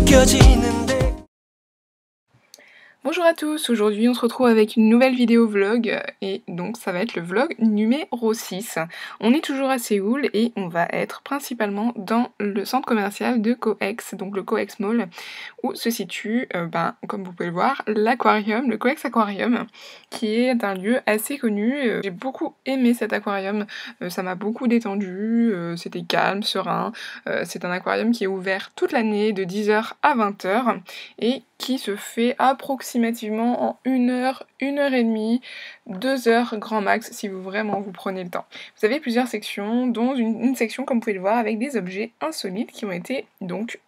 느껴지는데. Bonjour à tous, aujourd'hui on se retrouve avec une nouvelle vidéo vlog et donc ça va être le vlog numéro 6. On est toujours à Séoul et on va être principalement dans le centre commercial de Coex, donc le Coex Mall, où se situe, comme vous pouvez le voir, l'aquarium, le Coex Aquarium, qui est un lieu assez connu. J'ai beaucoup aimé cet aquarium, ça m'a beaucoup détendu, c'était calme, serein. C'est un aquarium qui est ouvert toute l'année de 10h à 20h et qui se fait approximativement en 1h, 1h30, 2h grand max si vous prenez le temps. Vous avez plusieurs sections, dont une section comme vous pouvez le voir avec des objets insolites qui ont été donc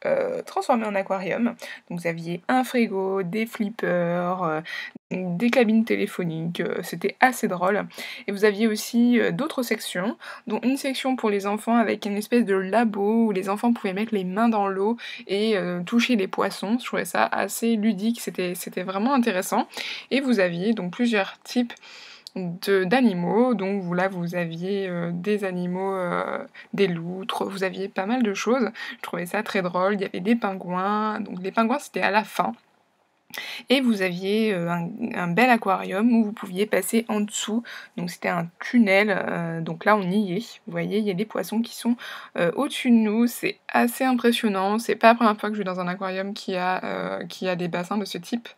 transformés en aquarium. Donc vous aviez un frigo, des flippers, des cabines téléphoniques, c'était assez drôle. Et vous aviez aussi d'autres sections, dont une section pour les enfants avec une espèce de labo où les enfants pouvaient mettre les mains dans l'eau et toucher les poissons. Je trouvais ça assez ludique, c'était vraiment intéressant. Et vous aviez donc plusieurs types d'animaux, donc vous aviez des animaux, des loutres, vous aviez pas mal de choses. Je trouvais ça très drôle. Il y avait des pingouins, donc les pingouins c'était à la fin. Et vous aviez un bel aquarium où vous pouviez passer en dessous, donc c'était un tunnel, donc là on y est, vous voyez il y a des poissons qui sont au-dessus de nous, c'est assez impressionnant, c'est pas la première fois que je vais dans un aquarium qui a des bassins de ce type,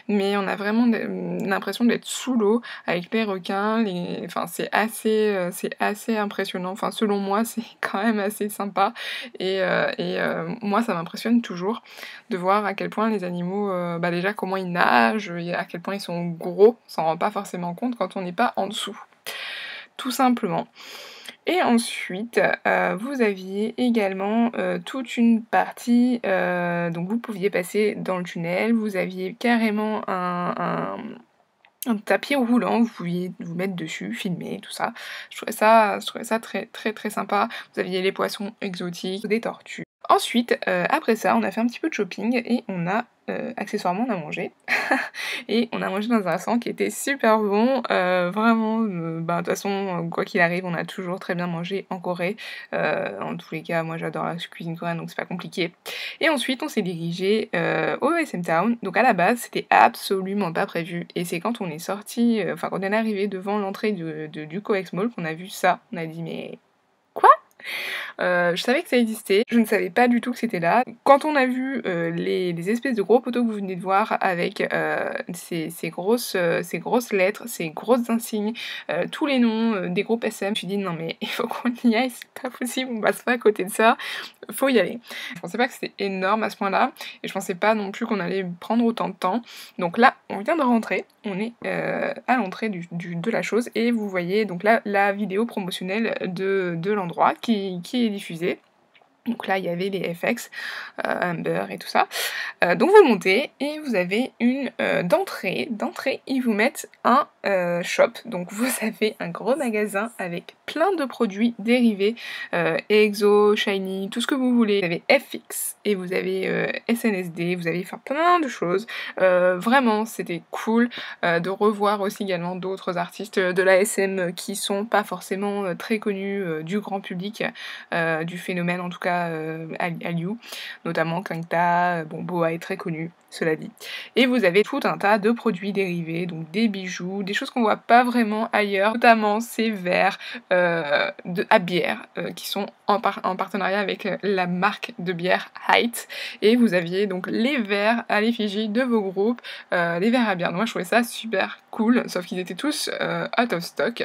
mais on a vraiment l'impression d'être sous l'eau avec les requins, enfin c'est assez impressionnant, enfin selon moi c'est quand même assez sympa, et moi ça m'impressionne toujours de voir à quel point les animaux, déjà comment ils nagent, à quel point ils sont gros, on s'en rend pas forcément compte quand on n'est pas en dessous, tout simplement. Et ensuite, vous aviez également toute une partie, donc vous pouviez passer dans le tunnel, vous aviez carrément un tapis roulant, vous pouviez vous mettre dessus, filmer, tout ça. Je trouvais ça très très très sympa. Vous aviez les poissons exotiques, des tortues. Ensuite, après ça, on a fait un petit peu de shopping et accessoirement, on a mangé. Et on a mangé dans un restaurant qui était super bon, vraiment, de toute façon, quoi qu'il arrive, on a toujours très bien mangé en Corée. En tous les cas, moi j'adore la cuisine coréenne, donc c'est pas compliqué. Et ensuite, on s'est dirigé au SM Town. Donc à la base, c'était absolument pas prévu. Et c'est quand on est sorti, quand on est arrivé devant l'entrée du Coex Mall qu'on a vu ça. On a dit mais quoi ? Je savais que ça existait, je ne savais pas du tout que c'était là. Quand on a vu les espèces de gros poteaux que vous venez de voir avec ces grosses lettres, ces grosses insignes, tous les noms des groupes SM, je me suis dit non mais il faut qu'on y aille, c'est pas possible, on passe pas à côté de ça, faut y aller. Je pensais pas que c'était énorme à ce point-là, et je pensais pas non plus qu'on allait prendre autant de temps. Donc là, on vient de rentrer, on est à l'entrée de la chose, et vous voyez donc là la vidéo promotionnelle de l'endroit qui est diffusée. Donc là, il y avait les FX, Amber et tout ça. Donc vous montez et vous avez une d'entrée. D'entrée, ils vous mettent un shop. Donc vous avez un gros magasin avec plein de produits dérivés, EXO, Shiny, tout ce que vous voulez. Vous avez FX et vous avez SNSD, vous avez plein de choses. Vraiment, c'était cool de revoir aussi également d'autres artistes de la SM qui sont pas forcément très connus du grand public, du phénomène en tout cas Hallyu, notamment Kangta, Boa est très connu, cela dit. Et vous avez tout un tas de produits dérivés, donc des bijoux, des choses qu'on voit pas vraiment ailleurs, notamment ces verres à bière qui sont en partenariat avec la marque de bière Height. Et vous aviez donc les verres à l'effigie de vos groupes, les verres à bière. Donc moi je trouvais ça super cool, sauf qu'ils étaient tous out of stock.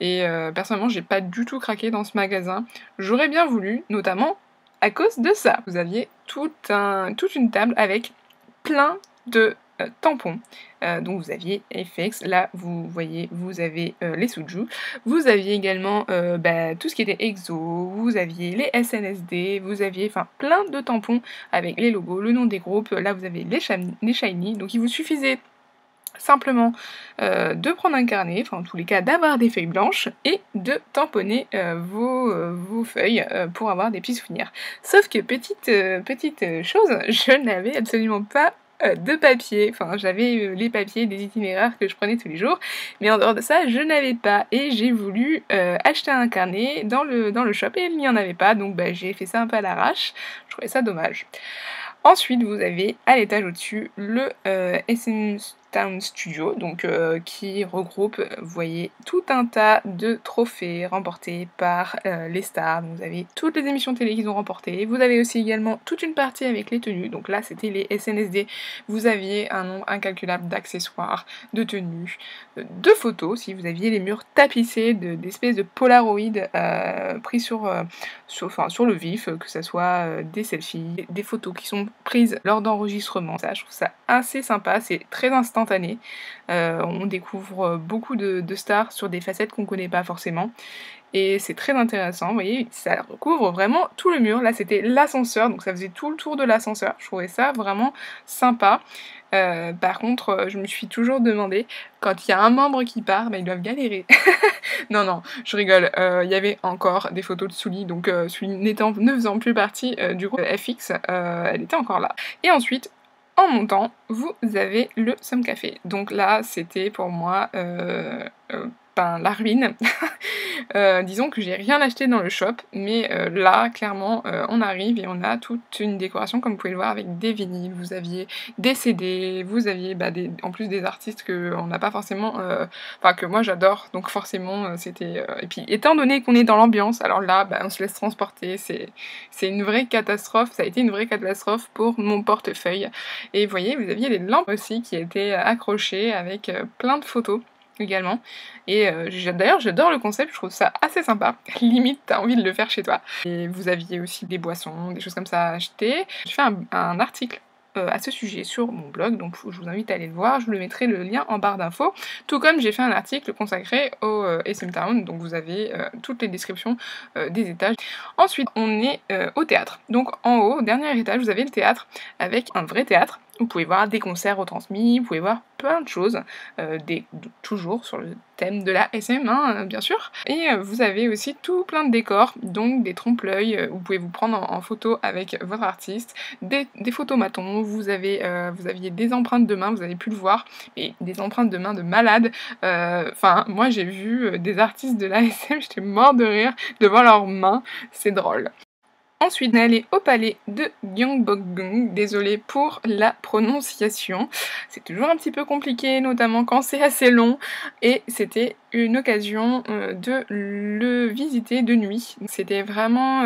Et personnellement j'ai pas du tout craqué dans ce magasin. J'aurais bien voulu, notamment à cause de ça. Vous aviez toute une table avec plein de tampons. Donc vous aviez FX, là vous voyez, vous avez les Suju, vous aviez également tout ce qui était EXO, vous aviez les SNSD, vous aviez plein de tampons avec les logos, le nom des groupes, là vous avez les Shiny, donc il vous suffisait simplement de prendre un carnet, en tous les cas d'avoir des feuilles blanches et de tamponner vos feuilles pour avoir des petits souvenirs. Sauf que petite chose, je n'avais absolument pas de papier, j'avais les papiers des itinéraires que je prenais tous les jours, mais en dehors de ça je n'avais pas, et j'ai voulu acheter un carnet dans le shop et il n'y en avait pas, donc j'ai fait ça un peu à l'arrache, je trouvais ça dommage. Ensuite, vous avez à l'étage au-dessus le SM Town Studio, donc qui regroupe, vous voyez, tout un tas de trophées remportés par les stars. Vous avez toutes les émissions télé qu'ils ont remportées. Vous avez aussi également toute une partie avec les tenues. Donc là, c'était les SNSD. Vous aviez un nombre incalculable d'accessoires, de tenues, de photos. Si vous aviez les murs tapissés d'espèces de polaroïdes pris sur le vif, que ce soit des selfies, des photos qui sont prises lors d'enregistrements. Ça, je trouve ça assez sympa, c'est très instantané. On découvre beaucoup de stars sur des facettes qu'on connaît pas forcément. Et c'est très intéressant, vous voyez, ça recouvre vraiment tout le mur. Là, c'était l'ascenseur, donc ça faisait tout le tour de l'ascenseur. Je trouvais ça vraiment sympa. Par contre, je me suis toujours demandé, quand il y a un membre qui part, ils doivent galérer. Non, non, je rigole. Il y avait encore des photos de Sully, donc Sully ne faisant plus partie du groupe FX, elle était encore là. Et ensuite, en montant, vous avez le Somme Café. Donc là, c'était pour moi la ruine. Disons que j'ai rien acheté dans le shop, mais là, clairement, on arrive et on a toute une décoration, comme vous pouvez le voir, avec des vinyles, vous aviez des CD, vous aviez en plus des artistes qu'on n'a pas forcément, que moi j'adore, donc forcément c'était... Et puis étant donné qu'on est dans l'ambiance, alors là, on se laisse transporter, c'est une vraie catastrophe, ça a été une vraie catastrophe pour mon portefeuille. Et vous voyez, vous aviez les lampes aussi qui étaient accrochées avec plein de photos également. Et d'ailleurs, j'adore le concept, je trouve ça assez sympa. Limite, t'as envie de le faire chez toi. Et vous aviez aussi des boissons, des choses comme ça à acheter. J'ai fait un article à ce sujet sur mon blog, donc je vous invite à aller le voir, je vous le mettrai le lien en barre d'infos, tout comme j'ai fait un article consacré au SM Town, donc vous avez toutes les descriptions des étages. Ensuite, on est au théâtre. Donc en haut, au dernier étage, vous avez le théâtre, avec un vrai théâtre. Vous pouvez voir des concerts retransmis, vous pouvez voir plein de choses, toujours sur le thème de la SM, hein, bien sûr. Et vous avez aussi tout plein de décors, donc des trompe-l'œil, vous pouvez vous prendre en photo avec votre artiste, des photomatons, vous aviez des empreintes de main, vous avez pu le voir, et des empreintes de main de malades. Moi j'ai vu des artistes de la SM, j'étais mort de rire de voir leurs mains, c'est drôle. Ensuite, on est allé au palais de Gyeongbokgung, désolée pour la prononciation, c'est toujours un petit peu compliqué, notamment quand c'est assez long, et c'était une occasion de le visiter de nuit. C'était vraiment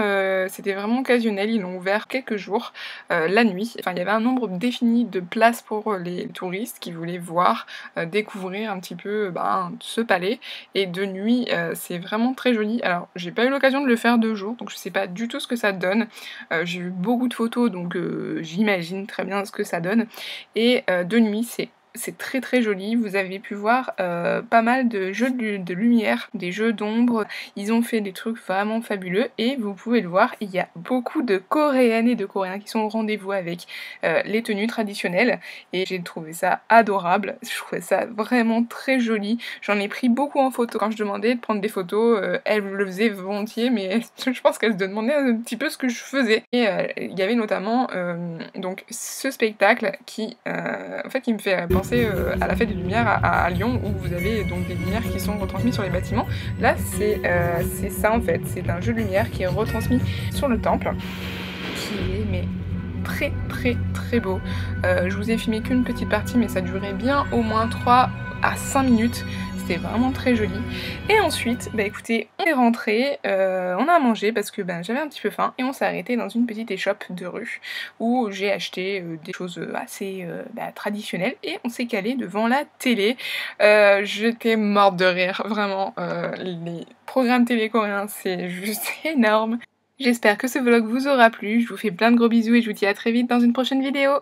occasionnel, ils l'ont ouvert quelques jours la nuit. Enfin, il y avait un nombre défini de places pour les touristes qui voulaient voir, découvrir un petit peu ce palais, et de nuit c'est vraiment très joli. Alors j'ai pas eu l'occasion de le faire de jour, donc je sais pas du tout ce que ça donne. J'ai eu beaucoup de photos, donc j'imagine très bien ce que ça donne, et de nuit c'est très très joli, vous avez pu voir pas mal de jeux de lumière, des jeux d'ombre, ils ont fait des trucs vraiment fabuleux, et vous pouvez le voir, il y a beaucoup de Coréennes et de Coréens qui sont au rendez-vous avec les tenues traditionnelles, et j'ai trouvé ça adorable, je trouvais ça vraiment très joli, j'en ai pris beaucoup en photo. Quand je demandais de prendre des photos, elles le faisaient volontiers, mais je pense qu'elles se demandaient un petit peu ce que je faisais. Et il y avait notamment donc ce spectacle qui me fait penser à la fête des Lumières à Lyon, où vous avez donc des lumières qui sont retransmises sur les bâtiments. Là c'est ça en fait, c'est un jeu de lumière qui est retransmis sur le temple, qui est très très très beau. Je vous ai filmé qu'une petite partie, mais ça durait bien au moins 3 à 5 minutes. C'était vraiment très joli. Et ensuite, écoutez, on est rentré, on a mangé parce que j'avais un petit peu faim, et on s'est arrêté dans une petite échoppe de rue où j'ai acheté des choses assez traditionnelles, et on s'est calé devant la télé. J'étais morte de rire, vraiment. Les programmes télé coréens, c'est juste énorme. J'espère que ce vlog vous aura plu, je vous fais plein de gros bisous et je vous dis à très vite dans une prochaine vidéo.